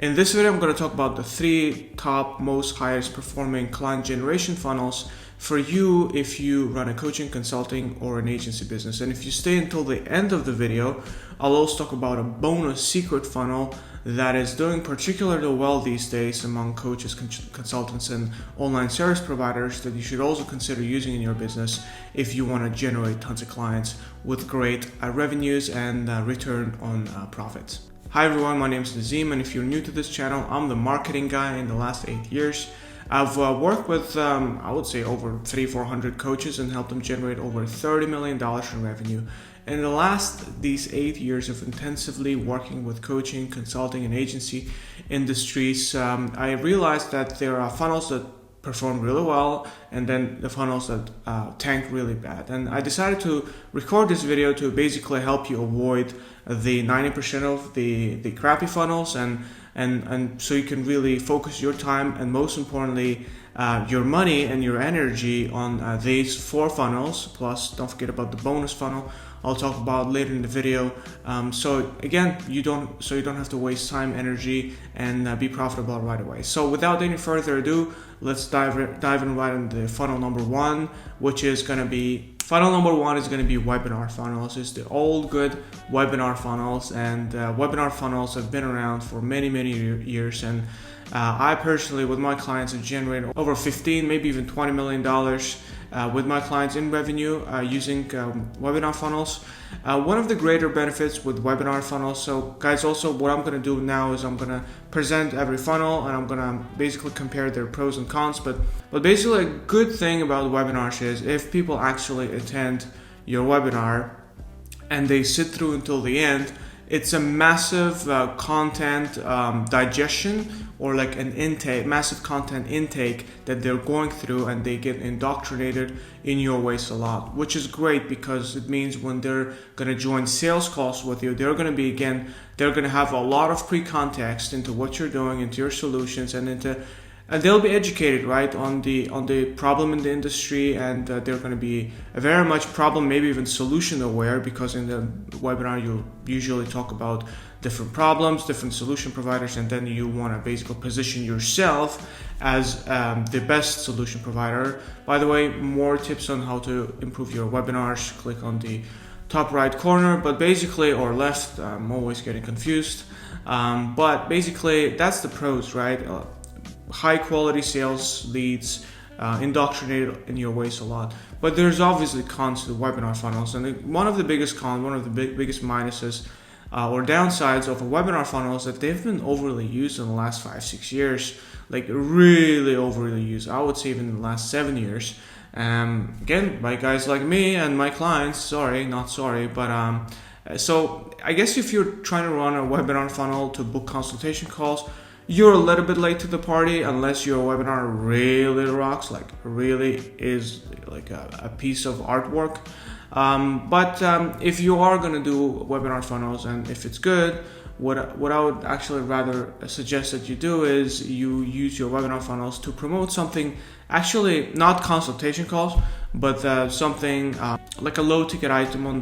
In this video, I'm going to talk about the 3 top most highest performing client generation funnels for you if you run a coaching, consulting, or an agency business. And if you stay until the end of the video, I'll also talk about a bonus secret funnel that is doing particularly well these days among coaches, consultants, and online service providers that you should also consider using in your business if you want to generate tons of clients with great revenues and return on profits. Hi everyone, my name is Nazim, and if you're new to this channel, I'm the marketing guy. In the last 8 years, I've worked with, I would say, over 300-400 coaches and helped them generate over $30 million in revenue. In the last these 8 years of intensively working with coaching, consulting, and agency industries, I realized that there are funnels that perform really well and then the funnels that tank really bad. And I decided to record this video to basically help you avoid the 90% of the crappy funnels and so you can really focus your time and, most importantly, your money and your energy on these 4 funnels. Plus, don't forget about the bonus funnel I'll talk about later in the video. So again, you don't have to waste time, energy, and be profitable right away. So without any further ado, let's dive in right into funnel number 1, which is going to be webinar funnels. It's the old good webinar funnels, and webinar funnels have been around for many years, and I personally, with my clients, have generated over 15, maybe even $20 million with my clients in revenue using webinar funnels. One of the greater benefits with webinar funnels, so guys, also what I'm going to do now is I'm going to present every funnel and I'm going to basically compare their pros and cons. But basically, a good thing about webinars is if people actually attend your webinar and they sit through until the end, it's a massive content digestion, or like an intake, massive content intake that they're going through, and they get indoctrinated in your ways a lot, which is great because it means when they're going to join sales calls with you, they're going to have a lot of pre-context into what you're doing, into your solutions, and they'll be educated, right, on the problem in the industry, and they're going to be very much problem, maybe even solution aware, because in the webinar you'll usually talk about different problems, different solution providers, and then you want to basically position yourself as the best solution provider. By the way, more tips on how to improve your webinars, click on the top right corner, but basically, or left, I'm always getting confused, but basically that's the pros, right? High quality sales leads, indoctrinated in your ways a lot. But there's obviously cons to the webinar funnels, and one of the biggest cons, one of the biggest minuses or downsides of a webinar funnel is that they've been overly used in the last 5-6 years, like really overly used. I would say even in the last 7 years. Again, by guys like me and my clients. So I guess if you're trying to run a webinar funnel to book consultation calls, you're a little bit late to the party, unless your webinar really rocks, like really is like a piece of artwork. But if you are going to do webinar funnels, and if it's good, what I would actually rather suggest that you do is you use your webinar funnels to promote something, actually not consultation calls, but something like a low ticket item on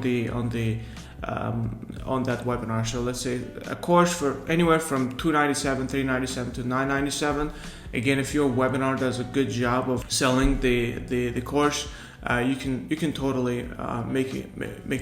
that webinar. So let's say a course for anywhere from $297, $397 to $997. Again, if your webinar does a good job of selling the course, you can totally make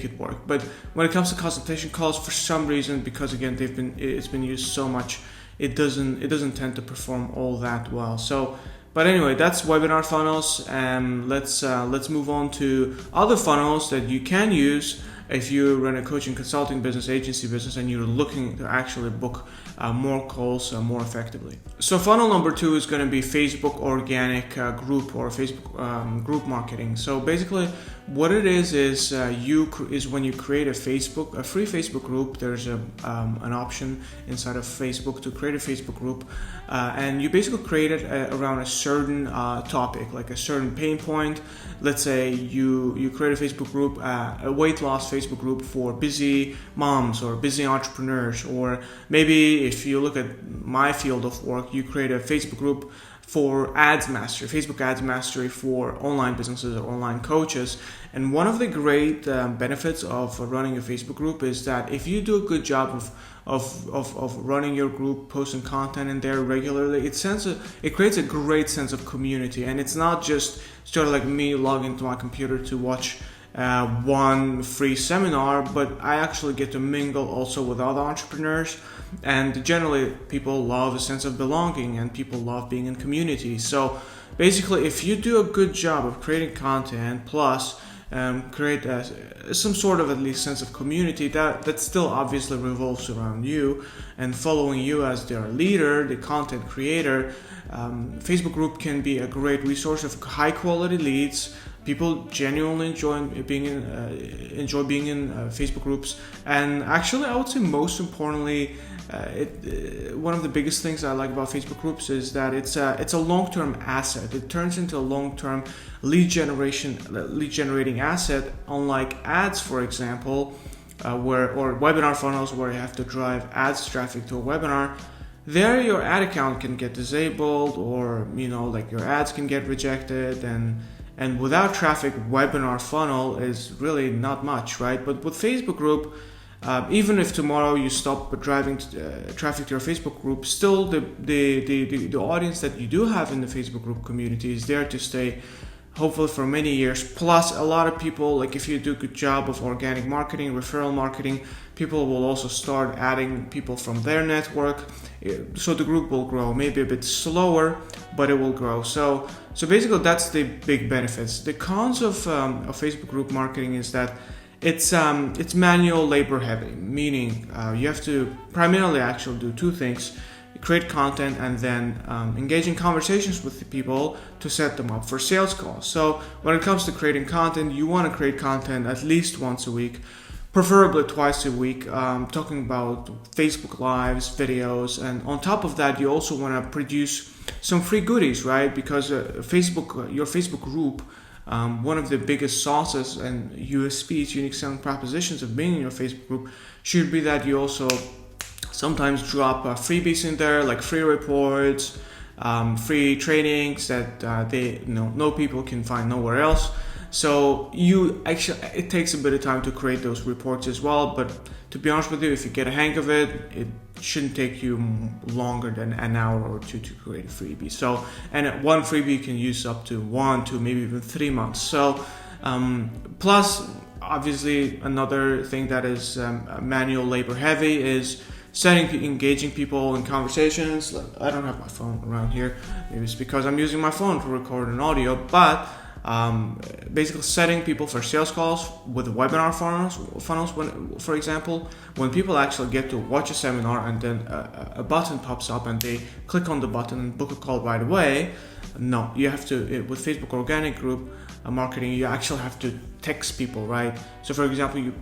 it work. But when it comes to consultation calls, for some reason, because again it's been used so much, it doesn't tend to perform all that well. So, but anyway, that's webinar funnels, and let's move on to other funnels that you can use if you run a coaching, consulting business, agency business, and you're looking to actually book more calls more effectively. So funnel number 2 is going to be Facebook organic group, or Facebook group marketing. So basically, what it is when you create a free Facebook group. There's an option inside of Facebook to create a Facebook group, and you basically create it around a certain topic, like a certain pain point. Let's say you create a Facebook group, a weight loss Facebook group for busy moms or busy entrepreneurs, or maybe if you look at my field of work, you create a Facebook group for ads mastery, Facebook ads mastery for online businesses or online coaches. And one of the great benefits of running a Facebook group is that if you do a good job of running your group, posting content in there regularly, it creates a great sense of community. And it's not just sort of like me logging into my computer to watch one free seminar, but I actually get to mingle also with other entrepreneurs. And generally, people love a sense of belonging, and people love being in community. So basically, if you do a good job of creating content, plus create some sort of at least sense of community that still obviously revolves around you and following you as their leader, the content creator, Facebook group can be a great resource of high quality leads. People genuinely enjoy being in Facebook groups, and actually, I would say most importantly, one of the biggest things I like about Facebook groups is that it's a long-term asset. It turns into a long-term lead generating asset, unlike ads, for example, or webinar funnels where you have to drive ads traffic to a webinar. There, your ad account can get disabled, or like your ads can get rejected, and without traffic, webinar funnel is really not much, right? But with Facebook group, even if tomorrow you stop driving traffic to your Facebook group, still the audience that you do have in the Facebook group community is there to stay, hopefully for many years. Plus, a lot of people, like if you do a good job of organic marketing, referral marketing, people will also start adding people from their network. So the group will grow, maybe a bit slower, but it will grow. So basically, that's the big benefits. The cons of Facebook group marketing is that it's manual labor heavy, meaning you have to primarily actually do two things: create content and then engage in conversations with the people to set them up for sales calls. So when it comes to creating content, you want to create content at least once a week, preferably twice a week, talking about Facebook Lives, videos, and on top of that, you also want to produce some free goodies, right? Because your Facebook group, one of the biggest sauces and USPs, unique selling propositions of being in your Facebook group, should be that you also sometimes drop freebies in there, like free reports, free trainings that no people can find nowhere else. So it takes a bit of time to create those reports as well, but to be honest with you, if you get a hang of it, it shouldn't take you longer than an hour or two to create a freebie. So, and one freebie you can use up to 1 to maybe even 3 months. So, plus obviously another thing that is manual labor heavy is engaging people in conversations. I don't have my phone around here. Maybe it's because I'm using my phone to record an audio, but basically setting people for sales calls with webinar funnels. When, for example, when people actually get to watch a seminar and then a button pops up and they click on the button and book a call right away. No, you have to, with Facebook organic group marketing, you actually have to text people, right? So for example, you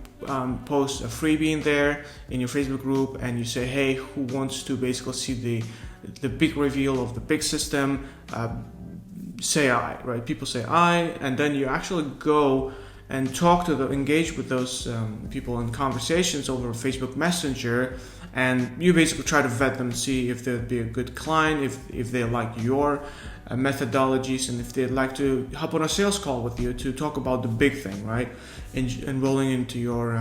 post a freebie in there in your Facebook group and you say, hey, who wants to basically see the big reveal of the big system? Say I, right? People say I, and then you actually go and engage with those people in conversations over Facebook Messenger, and you basically try to vet them, see if they'd be a good client, if they like your methodologies, and if they'd like to hop on a sales call with you to talk about the big thing, right? Enrolling into your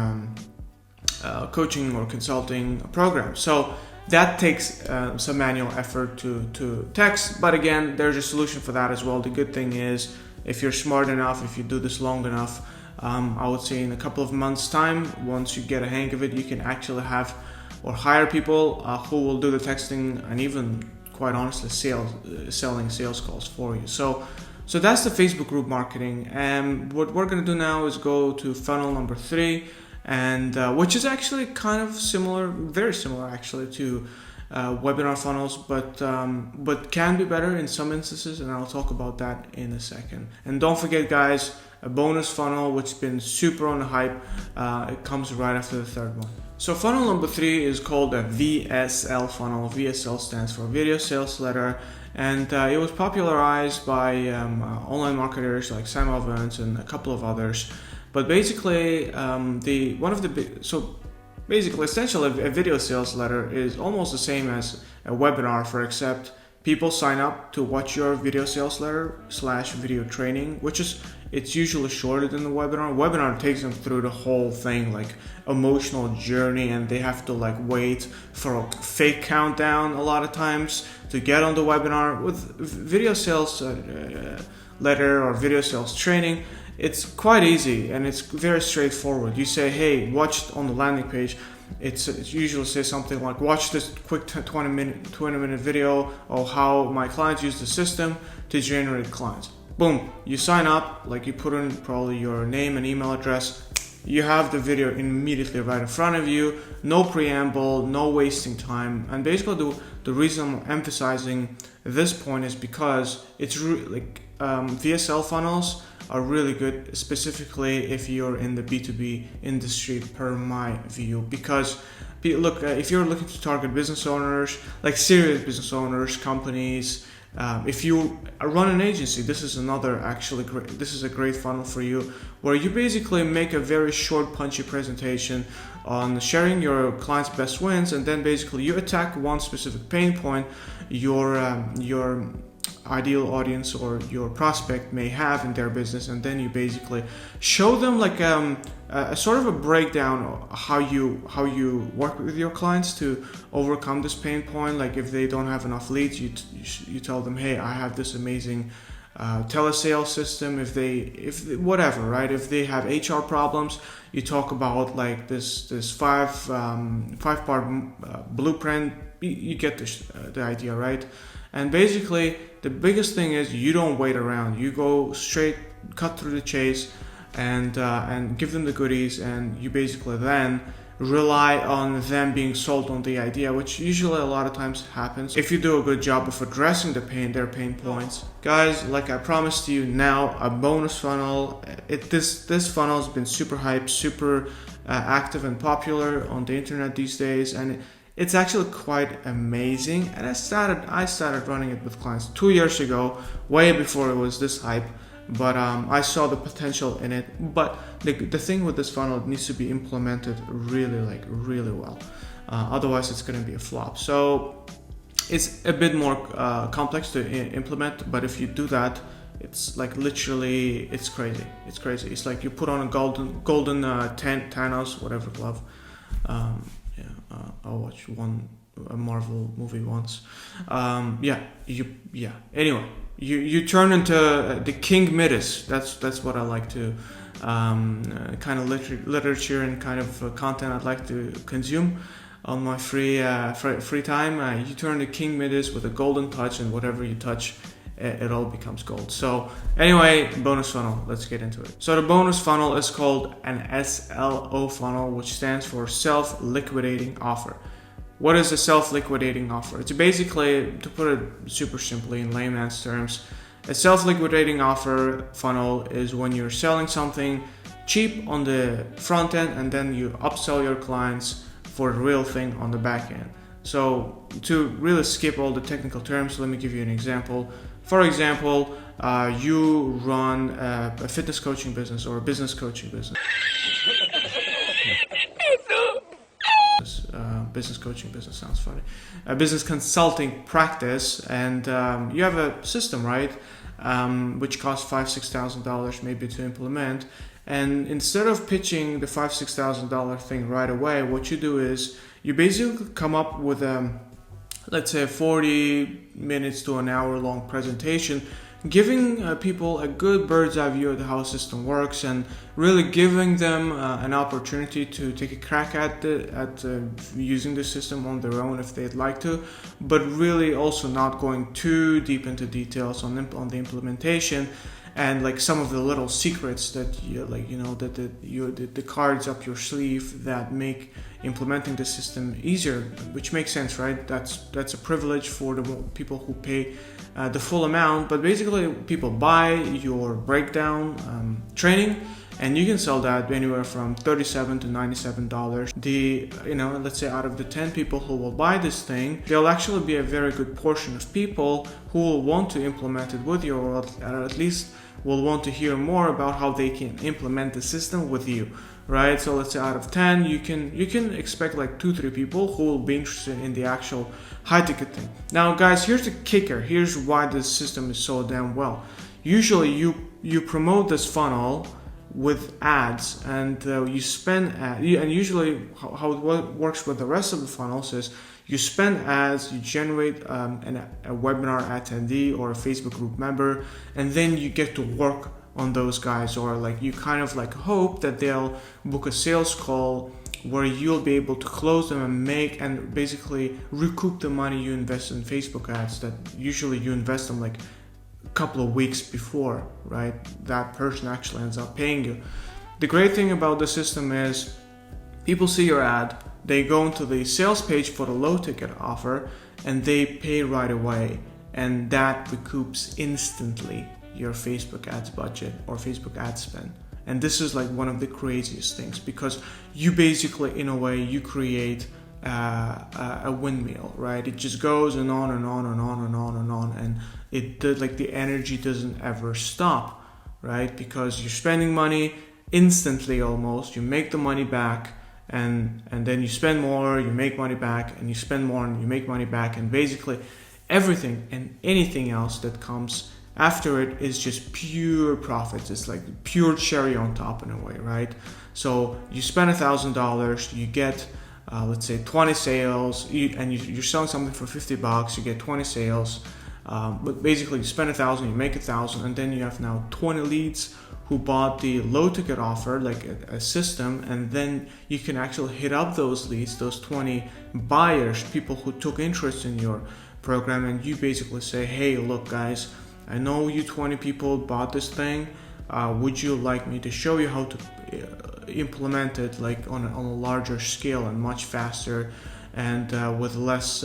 coaching or consulting program. So that takes some manual effort to text, but again, there's a solution for that as well. The good thing is, if you're smart enough, if you do this long enough, I would say in a couple of months' time, once you get a hang of it, you can actually have or hire people who will do the texting and even, quite honestly, selling sales calls for you. So that's the Facebook group marketing. And what we're going to do now is go to funnel number 3. And which is actually kind of similar, very similar actually to webinar funnels, but can be better in some instances, and I'll talk about that in a second. And don't forget, guys, a bonus funnel which has been super on the hype. It comes right after the third one. So funnel number 3 is called a VSL funnel. VSL stands for Video Sales Letter, and it was popularized by online marketers like Sam Ovens and a couple of others. But basically, basically, essentially, a video sales letter is almost the same as a webinar, except people sign up to watch your video sales letter / video training, which is, it's usually shorter than the webinar. Webinar takes them through the whole thing, like emotional journey, and they have to like wait for a fake countdown a lot of times to get on the webinar. With video sales letter or video sales training, it's quite easy and it's very straightforward. You say, hey, watch on the landing page. It usually says something like, watch this quick 20 minute video of how my clients use the system to generate clients. Boom, you sign up, like you put in probably your name and email address. You have the video immediately right in front of you, no preamble, no wasting time. And basically the reason I'm emphasizing this point is because it's VSL funnels are really good, specifically if you're in the B2B industry, per my view. Because look, if you're looking to target business owners, like serious business owners, companies, if you run an agency, this is a great funnel for you, where you basically make a very short, punchy presentation on sharing your clients' best wins, and then basically you attack one specific pain point your ideal audience or your prospect may have in their business, and then you basically show them like a sort of a breakdown of how you work with your clients to overcome this pain point. Like if they don't have enough leads, you tell them, hey, I have this amazing telesales system. If whatever, right? If they have HR problems, you talk about like this 5-part blueprint. You get the idea, right? And basically, the biggest thing is you don't wait around. You go straight, cut through the chase, and give them the goodies, and you basically then rely on them being sold on the idea, which usually a lot of times happens if you do a good job of addressing their pain points. Guys, like I promised you, now a bonus funnel. This funnel has been super hyped, super active and popular on the internet these days, and it's actually quite amazing. And I started running it with clients 2 years ago, way before it was this hype. But I saw the potential in it. But the thing with this funnel, it needs to be implemented really well. Otherwise, it's going to be a flop. So it's a bit more complex to implement. But if you do that, it's like literally, it's crazy. It's crazy. It's like you put on a golden Thanos, whatever glove. I watched a Marvel movie once. Anyway, you turn into the King Midas. That's what I like to kind of literature and kind of content I'd like to consume on my free time. You turn to King Midas with a golden touch, and whatever you touch, it all becomes gold. So anyway, bonus funnel, let's get into it. So the bonus funnel is called an SLO funnel, which stands for self-liquidating offer. What is a self-liquidating offer? It's basically, to put it super simply in layman's terms, a self-liquidating offer funnel is when you're selling something cheap on the front end and then you upsell your clients for the real thing on the back end. So to really skip all the technical terms, let me give you an example. For example, you run a fitness coaching business or a business coaching business. Business coaching business sounds funny. A business consulting practice, and you have a system, right? Which costs $5,000-$6,000 maybe to implement. And instead of pitching the $5,000-$6,000 thing right away, what you do is you basically come up with let's say 40 minutes to an hour long presentation, giving people a good bird's eye view of how the system works, and really giving them an opportunity to take a crack at using the system on their own if they'd like to, but really also not going too deep into details on the implementation and like some of the little secrets that the cards up your sleeve that make implementing the system easier, which makes sense, right? That's a privilege for the people who pay the full amount. But basically, people buy your breakdown training, and you can sell that anywhere from $37 to $97. Let's say out of the 10 people who will buy this thing, there'll actually be a very good portion of people who will want to implement it with you, or at least will want to hear more about how they can implement the system with you. right? So let's say out of 10, you can expect like 2-3 people who will be interested in the actual high ticket thing. Now guys, here's the kicker. Here's why this system is so damn well. Usually you promote this funnel with ads, and you spend and usually how it works with the rest of the funnels is you spend ads, you generate a webinar attendee or a Facebook group member, and then you get to work on those guys, or like you kind of like hope that they'll book a sales call where you'll be able to close them and basically recoup the money you invest in Facebook ads that usually you invest them like a couple of weeks before, right? That person actually ends up paying you. The great thing about the system is people see your ad, they go into the sales page for the low ticket offer, and they pay right away, and that recoups instantly your Facebook ads budget or Facebook ad spend. And this is like one of the craziest things, because you basically, in a way, you create a windmill, right? It just goes and on and on and on and on and on, and like the energy doesn't ever stop, right? Because you're spending money instantly almost, you make the money back, and then you spend more, you make money back, and you spend more and you make money back, and basically everything and anything else that comes after it is just pure profits. It's like pure cherry on top in a way, right? So you spend $1,000, you get let's say 20 sales, and you're selling something for $50, you get 20 sales, but basically you spend $1,000, you make $1,000, and then you have now 20 leads who bought the low ticket offer, like a system, and then you can actually hit up those leads, those 20 buyers, people who took interest in your program, and you basically say, hey, look guys, I know you 20 people bought this thing, would you like me to show you how to implement it like on a larger scale and much faster, and with less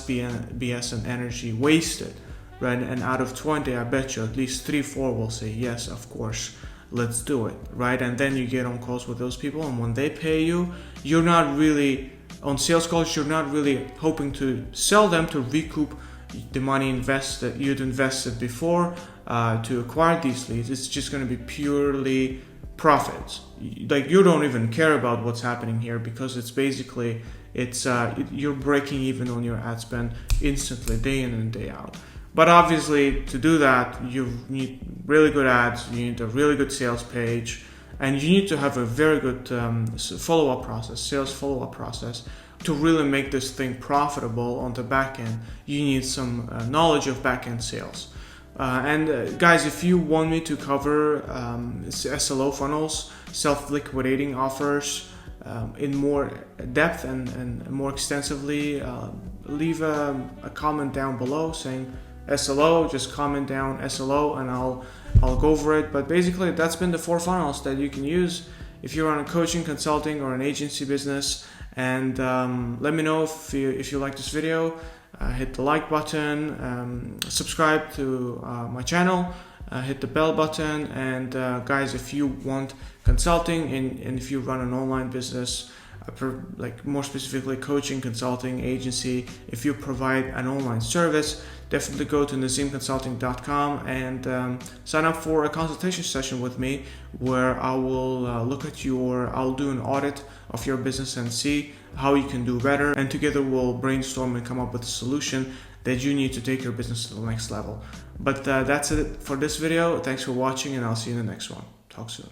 BS and energy wasted, right? And out of 20, I bet you at least 3-4 will say yes, of course, let's do it, right? And then you get on calls with those people, and when they pay you, you're not really on sales calls, you're not really hoping to sell them to recoup the money you'd invested before to acquire these leads. It's just going to be purely profits. Like you don't even care about what's happening here, because it's basically you're breaking even on your ad spend instantly, day in and day out. But obviously to do that, you need really good ads, you need a really good sales page, and you need to have a very good sales follow-up process to really make this thing profitable on the back end. You need some knowledge of back-end sales. Guys, if you want me to cover SLO funnels, self-liquidating offers in more depth and more extensively, leave a comment down below saying SLO, just comment down SLO and I'll go over it. But basically that's been the 4 funnels that you can use if you're on a coaching, consulting, or an agency business. And let me know if you like this video. Hit the like button, subscribe to my channel, hit the bell button, and guys, if you want consulting and if you run an online business, like more specifically coaching, consulting, agency, if you provide an online service, definitely go to nazimconsulting.com and sign up for a consultation session with me, where I will look at I'll do an audit of your business and see how you can do better, and together we'll brainstorm and come up with a solution that you need to take your business to the next level. But that's it for this video. Thanks for watching, and I'll see you in the next one. Talk soon.